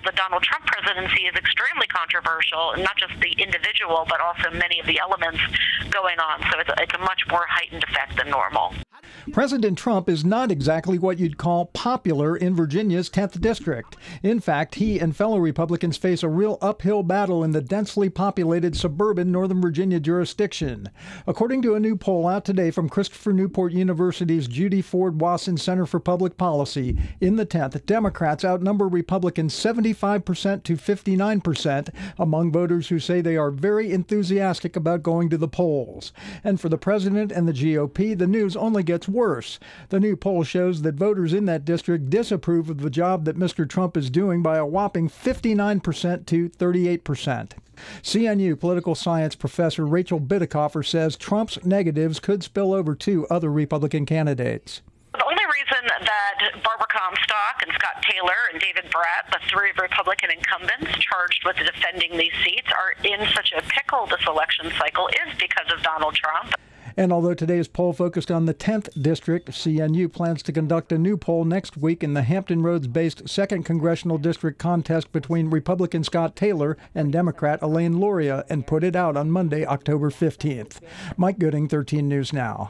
the Donald Trump presidency is extremely controversial, not just the individual, but also many of the elements going on. So it's a much more heightened effect than normal. President Trump is not exactly what you'd call popular in Virginia's 10th district. In fact, he and fellow Republicans face a real uphill battle in the densely populated suburban Northern Virginia jurisdiction. According to a new poll out today from Christopher Newport University's Judy Ford Wasson Center for Public Policy, in the 10th, Democrats outnumber Republicans 75% to 59% among voters who say they are very enthusiastic about going to the polls. And for the president and the GOP, the news only gets worse. The new poll shows that voters in that district disapprove of the job that Mr. Trump is doing by a whopping 59% to 38%. CNU political science professor Rachel Bidikofer says Trump's negatives could spill over to other Republican candidates. The only reason that Barbara Comstock and Scott Taylor and David Brat, the three Republican incumbents charged with defending these seats, are in such a pickle this election cycle is because of Donald Trump. And although today's poll focused on the 10th district, CNU plans to conduct a new poll next week in the Hampton Roads-based 2nd Congressional District contest between Republican Scott Taylor and Democrat Elaine Luria and put it out on Monday, October 15th. Mike Gooding, 13 News Now.